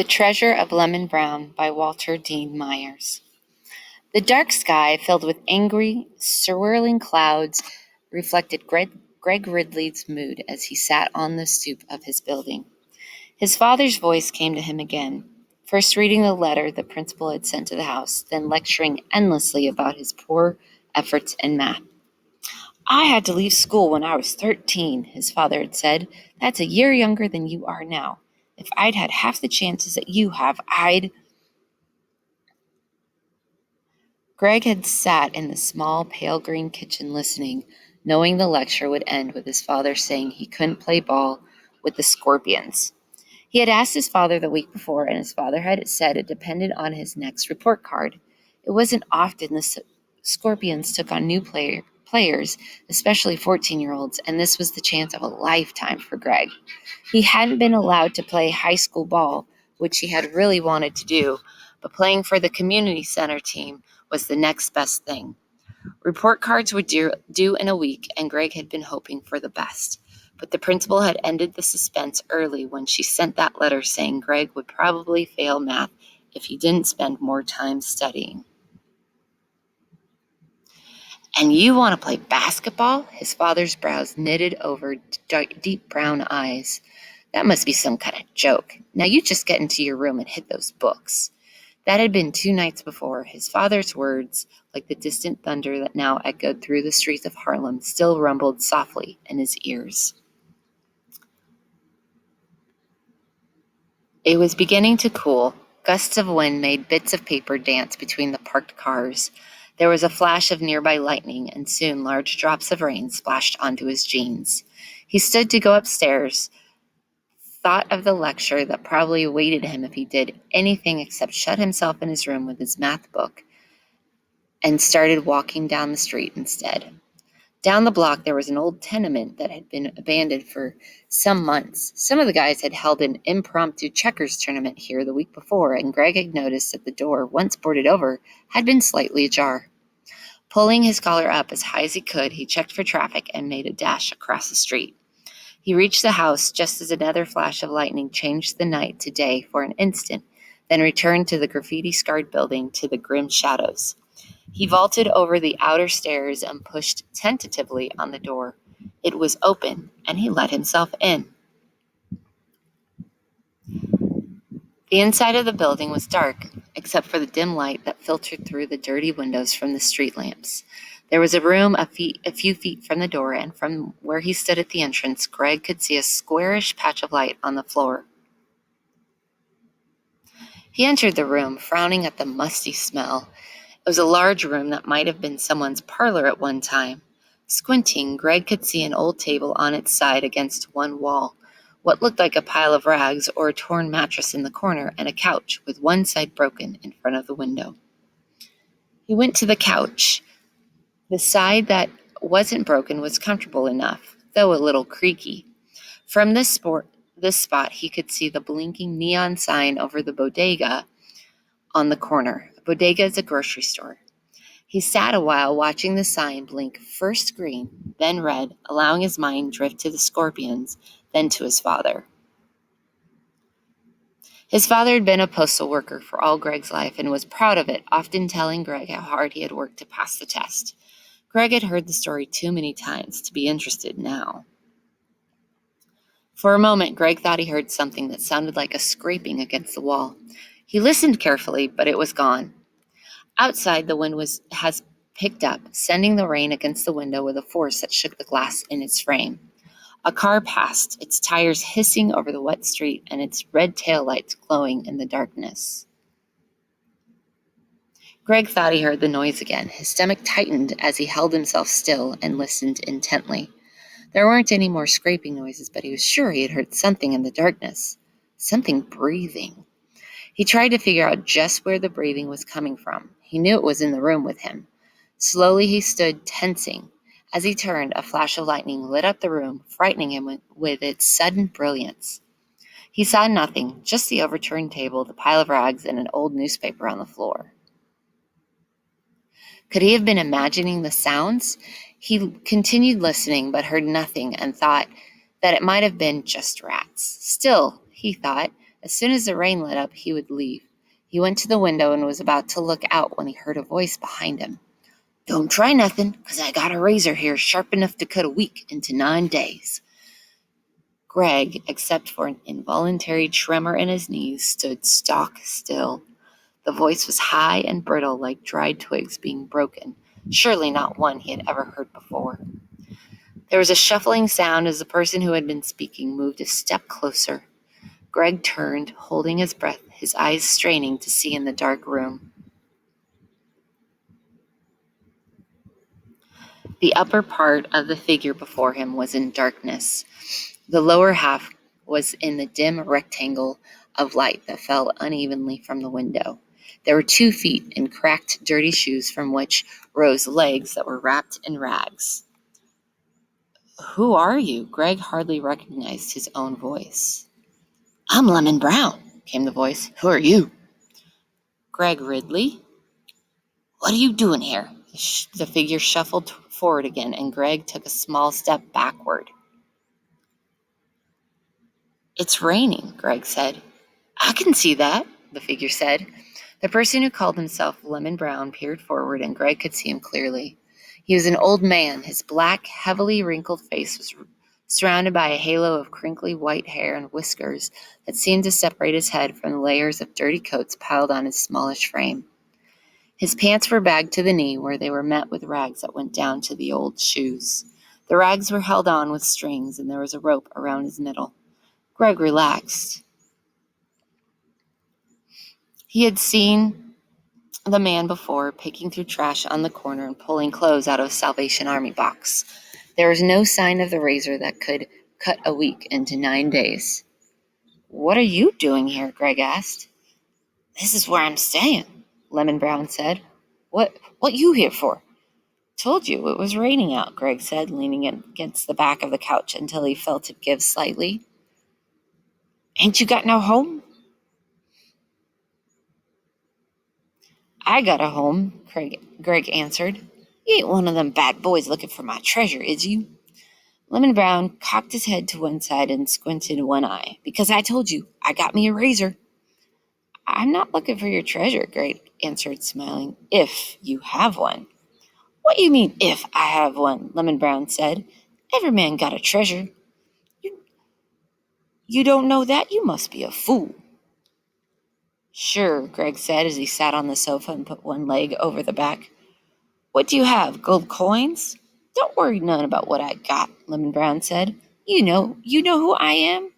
The Treasure of Lemon Brown by Walter Dean Myers. The dark sky, filled with angry, swirling clouds, reflected Greg Ridley's mood as he sat on the stoop of his building. His father's voice came to him again, first reading the letter the principal had sent to the house, then lecturing endlessly about his poor efforts in math. "I had to leave school when I was 13, his father had said. "That's a year younger than you are now. If I'd had half the chances that you have, Greg had sat in the small, pale green kitchen listening, knowing the lecture would end with his father saying he couldn't play ball with the Scorpions. He had asked his father the week before, and his father had said it depended on his next report card. It wasn't often the Scorpions took on new players, especially 14-year-olds, and this was the chance of a lifetime for Greg. He hadn't been allowed to play high school ball, which he had really wanted to do, but playing for the community center team was the next best thing. Report cards were due in a week, and Greg had been hoping for the best. But the principal had ended the suspense early when she sent that letter saying Greg would probably fail math if he didn't spend more time studying. "And you want to play basketball?" His father's brows knitted over deep brown eyes. "That must be some kind of joke. Now you just get into your room and hit those books." That had been 2 nights before. His father's words, like the distant thunder that now echoed through the streets of Harlem, still rumbled softly in his ears. It was beginning to cool. Gusts of wind made bits of paper dance between the parked cars. There was a flash of nearby lightning, and soon large drops of rain splashed onto his jeans. He stood to go upstairs, thought of the lecture that probably awaited him if he did anything except shut himself in his room with his math book, and started walking down the street instead. Down the block, there was an old tenement that had been abandoned for some months. Some of the guys had held an impromptu checkers tournament here the week before, and Greg had noticed that the door, once boarded over, had been slightly ajar. Pulling his collar up as high as he could, he checked for traffic and made a dash across the street. He reached the house just as another flash of lightning changed the night to day for an instant, then returned to the graffiti-scarred building to the grim shadows. He vaulted over the outer stairs and pushed tentatively on the door. It was open, and he let himself in. The inside of the building was dark, except for the dim light that filtered through the dirty windows from the street lamps. There was a room a few feet from the door, and from where he stood at the entrance, Greg could see a squarish patch of light on the floor. He entered the room, frowning at the musty smell. It was a large room that might have been someone's parlor at one time. Squinting, Greg could see an old table on its side against one wall, what looked like a pile of rags or a torn mattress in the corner, and a couch with one side broken in front of the window. He went to the couch. The side that wasn't broken was comfortable enough, though a little creaky. From this spot, he could see the blinking neon sign over the bodega on the corner. A bodega is a grocery store. He sat a while watching the sign blink first green, then red, allowing his mind drift to the Scorpions, then to his father. His father had been a postal worker for all Greg's life and was proud of it, often telling Greg how hard he had worked to pass the test. Greg had heard the story too many times to be interested now. For a moment, Greg thought he heard something that sounded like a scraping against the wall. He listened carefully, but it was gone. Outside, the wind has picked up, sending the rain against the window with a force that shook the glass in its frame. A car passed, its tires hissing over the wet street and its red taillights glowing in the darkness. Greg thought he heard the noise again. His stomach tightened as he held himself still and listened intently. There weren't any more scraping noises, but he was sure he had heard something in the darkness. Something breathing. He tried to figure out just where the breathing was coming from. He knew it was in the room with him. Slowly he stood, tensing. As he turned, a flash of lightning lit up the room, frightening him with its sudden brilliance. He saw nothing, just the overturned table, the pile of rags, and an old newspaper on the floor. Could he have been imagining the sounds? He continued listening, but heard nothing and thought that it might have been just rats. Still, he thought, As soon as the rain let up, he would leave. He went to the window and was about to look out when he heard a voice behind him. "Don't try nothing, 'cause I got a razor here sharp enough to cut a week into 9 days." Greg, except for an involuntary tremor in his knees, stood stock still. The voice was high and brittle, like dried twigs being broken, surely not one he had ever heard before. There was a shuffling sound as the person who had been speaking moved a step closer. Greg turned, holding his breath, his eyes straining to see in the dark room. The upper part of the figure before him was in darkness. The lower half was in the dim rectangle of light that fell unevenly from the window. There were 2 feet in cracked, dirty shoes from which rose legs that were wrapped in rags. "Who are you?" Greg hardly recognized his own voice. "I'm Lemon Brown," came the voice. "Who are you?" "Greg Ridley." "What are you doing here?" The figure shuffled forward again, and Greg took a small step backward. "It's raining," Greg said. "I can see that," the figure said. The person who called himself Lemon Brown peered forward, and Greg could see him clearly. He was an old man. His black, heavily wrinkled face was surrounded by a halo of crinkly white hair and whiskers that seemed to separate his head from the layers of dirty coats piled on his smallish frame. His pants were bagged to the knee, where they were met with rags that went down to the old shoes. The rags were held on with strings, and there was a rope around his middle. Greg relaxed. He had seen the man before, picking through trash on the corner and pulling clothes out of a Salvation Army box. There was no sign of the razor that could cut a week into 9 days. "What are you doing here?" Greg asked. "This is where I'm staying," Lemon Brown said. What you here for?" "Told you it was raining out," Greg said, leaning against the back of the couch until he felt it give slightly. "Ain't you got no home?" "I got a home," Greg answered. "You ain't one of them bad boys looking for my treasure, is you?" Lemon Brown cocked his head to one side and squinted one eye. "Because I told you, I got me a razor." "I'm not looking for your treasure," Greg answered, smiling. "If you have one." "What you mean, if I have one?" Lemon Brown said. "Every man got a treasure. You don't know that? You must be a fool." "Sure," Greg said as he sat on the sofa and put one leg over the back. "What do you have, gold coins?" "Don't worry none about what I got," Lemon Brown said. You know who I am?"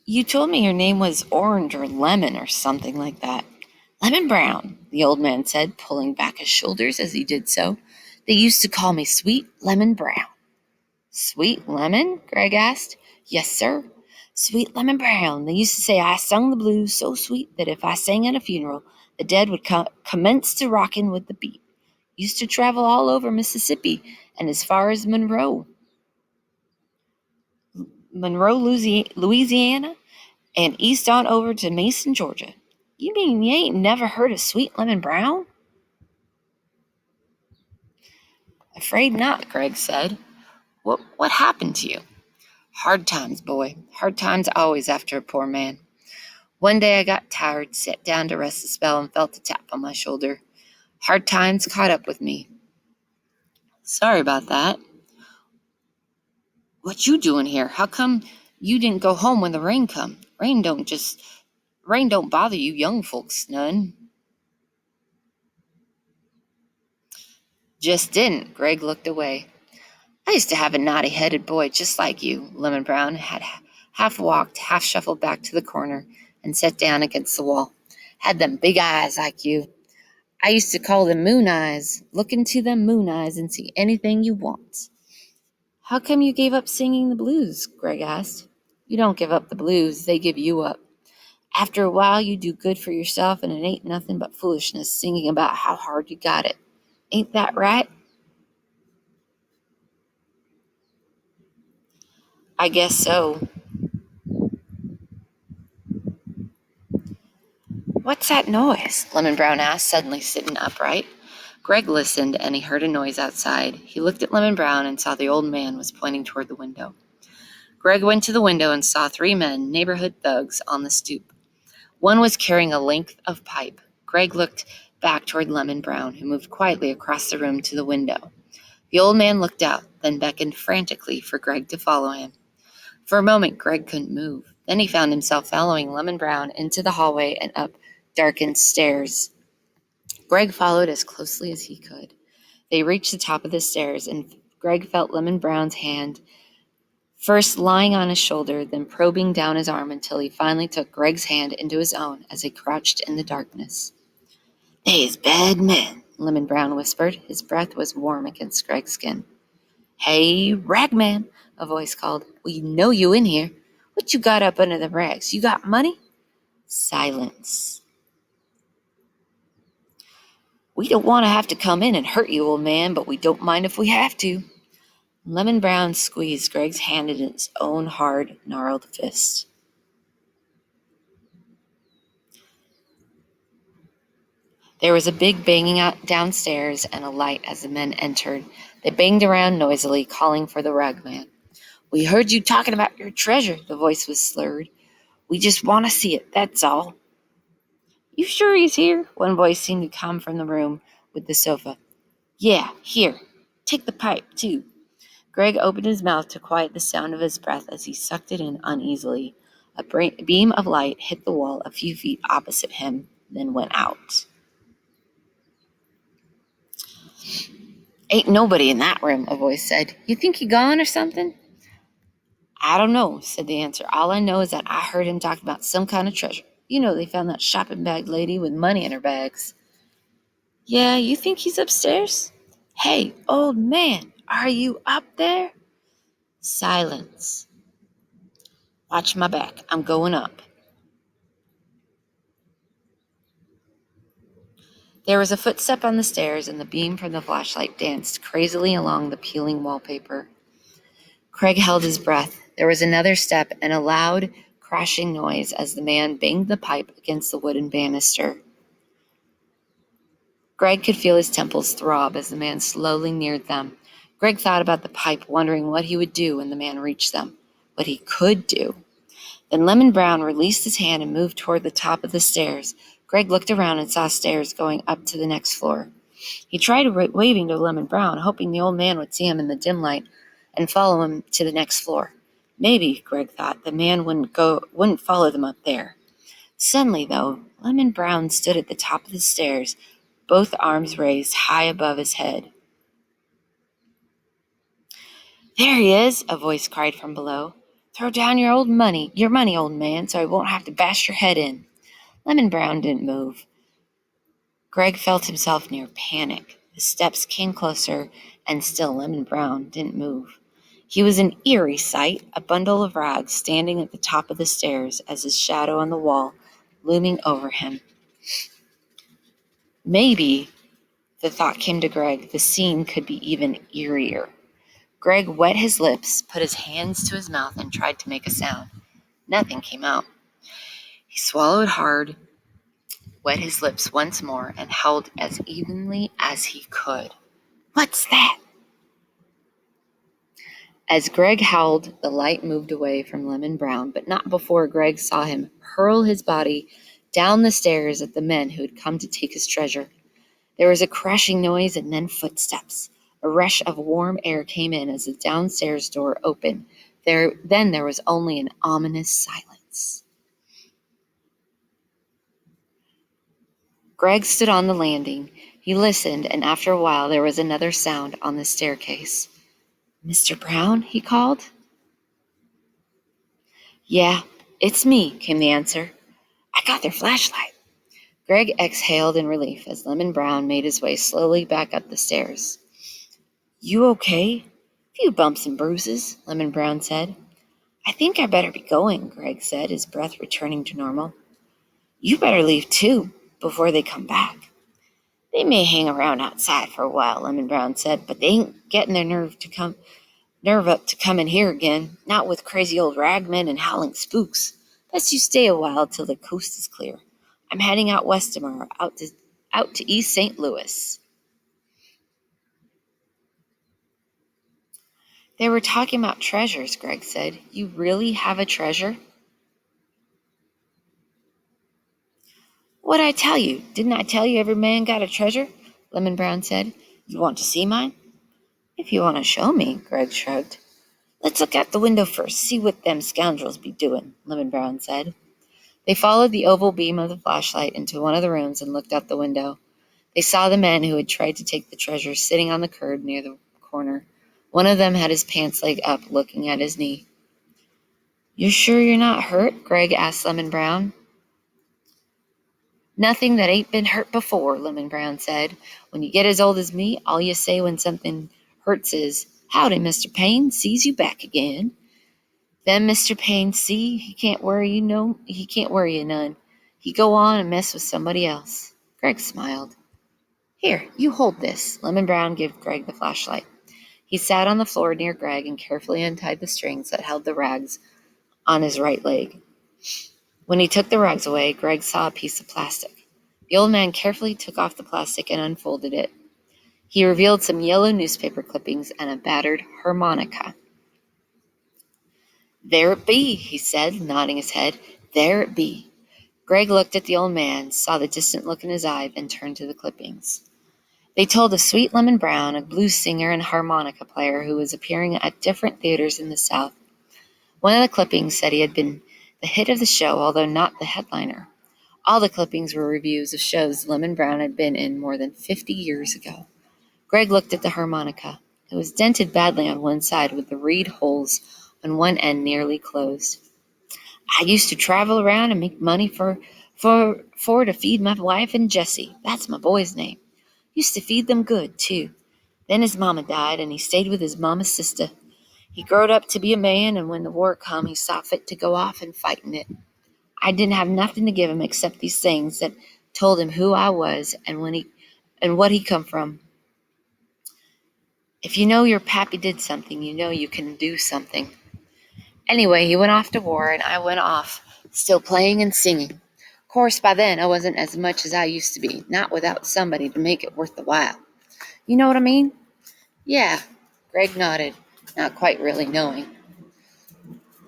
"You told me your name was Orange or Lemon or something like that." "Lemon Brown," the old man said, pulling back his shoulders as he did so. "They used to call me Sweet Lemon Brown." "Sweet Lemon?" Greg asked. "Yes, sir. Sweet Lemon Brown. They used to say I sung the blues so sweet that if I sang at a funeral, the dead would commence to rockin' with the beat. Used to travel all over Mississippi and as far as Monroe, Louisiana, and east on over to Mason, Georgia. You mean you ain't never heard of Sweet Lemon Brown?" "Afraid not," Greg said. What happened to you?" "Hard times, boy. Hard times always after a poor man. One day I got tired, sat down to rest a spell, and felt a tap on my shoulder. Hard times caught up with me." "Sorry about that. What you doing here? How come you didn't go home when the rain come? Rain don't bother you young folks none." "Just didn't." Greg looked away. "I used to have a naughty-headed boy just like you." Lemon Brown had half walked, half shuffled back to the corner and sat down against the wall. "Had them big eyes like you. I used to call them moon eyes. Look into them moon eyes and see anything you want." "How come you gave up singing the blues?" Greg asked. "You don't give up the blues, they give you up. After a while you do good for yourself, and it ain't nothing but foolishness singing about how hard you got it. Ain't that right?" "I guess so." "What's that noise?" Lemon Brown asked, suddenly sitting upright. Greg listened, and he heard a noise outside. He looked at Lemon Brown and saw the old man was pointing toward the window. Greg went to the window and saw 3 men, neighborhood thugs, on the stoop. One was carrying a length of pipe. Greg looked back toward Lemon Brown, who moved quietly across the room to the window. The old man looked out, then beckoned frantically for Greg to follow him. For a moment, Greg couldn't move. Then he found himself following Lemon Brown into the hallway and up darkened stairs. Greg followed as closely as he could. They reached the top of the stairs, and Greg felt Lemon Brown's hand first lying on his shoulder, then probing down his arm until he finally took Greg's hand into his own as they crouched in the darkness. "They's bad men," Lemon Brown whispered. His breath was warm against Greg's skin. "Hey, Ragman," a voice called. "We know you in here. What you got up under the rags? You got money?" Silence. "We don't want to have to come in and hurt you, old man, but we don't mind if we have to." Lemon Brown squeezed Greg's hand in its own hard, gnarled fist. There was a big banging out downstairs and a light as the men entered. They banged around noisily, calling for the ragman. "We heard you talking about your treasure," the voice was slurred. "We just want to see it, that's all." "You sure he's here?" One voice seemed to come from the room with the sofa. "Yeah, here. Take the pipe, too." Greg opened his mouth to quiet the sound of his breath as he sucked it in uneasily. A beam of light hit the wall a few feet opposite him, then went out. "Ain't nobody in that room," a voice said. "You think he gone or something?" "I don't know," said the answer. "All I know is that I heard him talk about some kind of treasure. You know, they found that shopping bag lady with money in her bags." "Yeah, you think he's upstairs?" "Hey, old man, are you up there?" Silence. "Watch my back. I'm going up." There was a footstep on the stairs, and the beam from the flashlight danced crazily along the peeling wallpaper. Craig held his breath. There was another step and a loud, crashing noise as the man banged the pipe against the wooden banister. Greg could feel his temples throb as the man slowly neared them. Greg thought about the pipe, wondering what he would do when the man reached them. What he could do. Then Lemon Brown released his hand and moved toward the top of the stairs. Greg looked around and saw stairs going up to the next floor. He tried waving to Lemon Brown, hoping the old man would see him in the dim light and follow him to the next floor. Maybe, Greg thought, the man wouldn't follow them up there. Suddenly, though, Lemon Brown stood at the top of the stairs, both arms raised high above his head. "There he is," a voice cried from below. "Throw down your money, old man, so I won't have to bash your head in." Lemon Brown didn't move. Greg felt himself near panic. The steps came closer, and still Lemon Brown didn't move. He was an eerie sight, a bundle of rags standing at the top of the stairs as his shadow on the wall looming over him. Maybe, the thought came to Greg, the scene could be even eerier. Greg wet his lips, put his hands to his mouth, and tried to make a sound. Nothing came out. He swallowed hard, wet his lips once more, and howled as evenly as he could. "What's that?" As Greg howled, the light moved away from Lemon Brown, but not before Greg saw him hurl his body down the stairs at the men who had come to take his treasure. There was a crashing noise and then footsteps. A rush of warm air came in as the downstairs door opened. Then there was only an ominous silence. Greg stood on the landing. He listened, and after a while there was another sound on the staircase. "Mr. Brown?" he called. "Yeah, it's me," came the answer. "I got their flashlight." Greg exhaled in relief as Lemon Brown made his way slowly back up the stairs. "You okay?" "Few bumps and bruises," Lemon Brown said. "I think I better be going," Greg said, his breath returning to normal. "You better leave too, before they come back." "They may hang around outside for a while," Lemon Brown said, "but they ain't getting their nerve up to come in here again, not with crazy old ragmen and howling spooks. Best you stay a while till the coast is clear. I'm heading out west tomorrow, out to East St. Louis." They were talking about treasures, Greg said. You really have a treasure? What'd I tell you? Didn't I tell you every man got a treasure? Lemon Brown said. You want to see mine? If you want to show me, Greg shrugged. Let's look out the window first, see what them scoundrels be doing, Lemon Brown said. They followed the oval beam of the flashlight into one of the rooms and looked out the window. They saw the men who had tried to take the treasure sitting on the curb near the corner. One of them had his pants leg up, looking at his knee. "You're sure you're not hurt?" Greg asked Lemon Brown. "Nothing that ain't been hurt before," Lemon Brown said. "When you get as old as me, all you say when something hurts is, 'Howdy, Mr. Payne, sees you back again.' Then Mr. Payne see he can't worry you none. He go on and mess with somebody else." Greg smiled. "Here, you hold this." Lemon Brown gave Greg the flashlight. He sat on the floor near Greg and carefully untied the strings that held the rags on his right leg. When he took the rags away, Greg saw a piece of plastic. The old man carefully took off the plastic and unfolded it. He revealed some yellow newspaper clippings and a battered harmonica. "There it be," he said, nodding his head. "There it be." Greg looked at the old man, saw the distant look in his eye, then turned to the clippings. They told of Sweet Lemon Brown, a blues singer and harmonica player who was appearing at different theaters in the South. One of the clippings said he had been the hit of the show, although not the headliner. All the clippings were reviews of shows Lemon Brown had been in more than 50 years ago. Greg looked at the harmonica. It was dented badly on one side, with the reed holes on one end nearly closed. "I used to travel around and make money for to feed my wife and Jesse. That's my boy's name. Used to feed them good, too. Then his mama died, and he stayed with his mama's sister. He growed up to be a man, and when the war come, he saw fit to go off and fight in it. I didn't have nothing to give him except these things that told him who I was and what he come from. If you know your pappy did something, you know you can do something. Anyway, he went off to war, and I went off, still playing and singing. Of course, by then I wasn't as much as I used to be, not without somebody to make it worth the while. You know what I mean?" "Yeah," Greg nodded, not quite really knowing.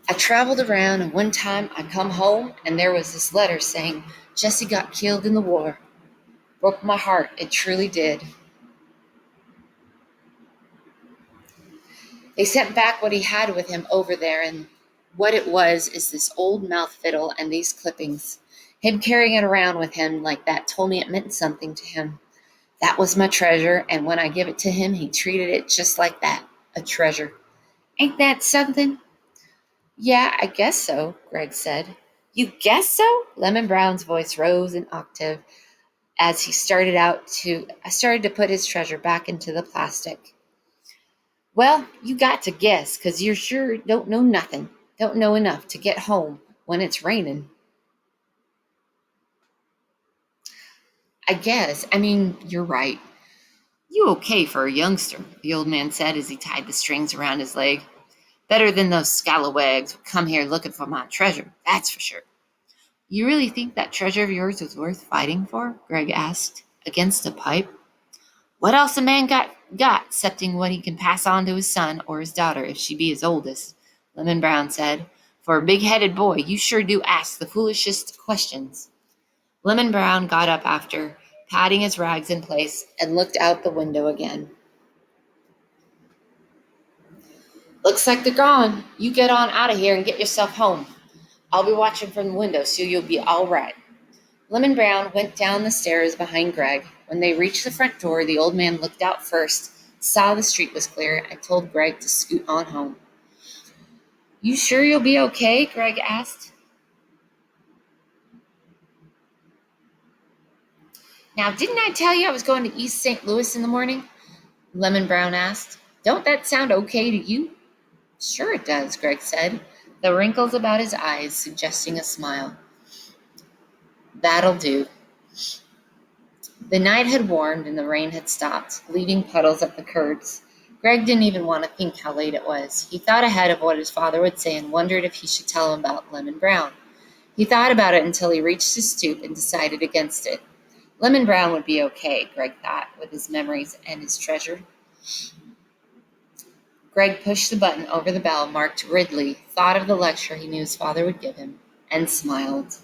"I traveled around, and one time I come home, and there was this letter saying Jesse got killed in the war. Broke my heart, it truly did. They sent back what he had with him over there, and what it was is this old mouth fiddle and these clippings. Him carrying it around with him like that told me it meant something to him. That was my treasure, and when I give it to him, he treated it just like that, a treasure. Ain't that something?" "Yeah, I guess so," Greg said. "You guess so?" Lemon Brown's voice rose an octave as he started to put his treasure back into the plastic. "Well, you got to guess, 'cause you sure don't know nothing. Don't know enough to get home when it's raining." You're right. You okay for a youngster," the old man said as he tied the strings around his leg. "Better than those scalawags who come here looking for my treasure, that's for sure." "You really think that treasure of yours was worth fighting for?" Greg asked. "Against a pipe?" "What else a man got, excepting what he can pass on to his son or his daughter if she be his oldest?" Lemon Brown said. "For a big-headed boy, you sure do ask the foolishest questions." Lemon Brown got up after patting his rags in place and looked out the window again. "Looks like they're gone. You get on out of here and get yourself home. I'll be watching from the window so you'll be all right." Lemon Brown went down the stairs behind Greg. When they reached the front door, the old man looked out first, saw the street was clear, and told Greg to scoot on home. "You sure you'll be okay?" Greg asked. "Now, didn't I tell you I was going to East St. Louis in the morning?" Lemon Brown asked. "Don't that sound okay to you?" "Sure it does," Greg said, the wrinkles about his eyes suggesting a smile. "That'll do." The night had warmed and the rain had stopped, leaving puddles up the curbs. Greg didn't even want to think how late it was. He thought ahead of what his father would say and wondered if he should tell him about Lemon Brown. He thought about it until he reached his stoop and decided against it. Lemon Brown would be okay, Greg thought, with his memories and his treasure. Greg pushed the button over the bell marked Ridley, thought of the lecture he knew his father would give him, and smiled.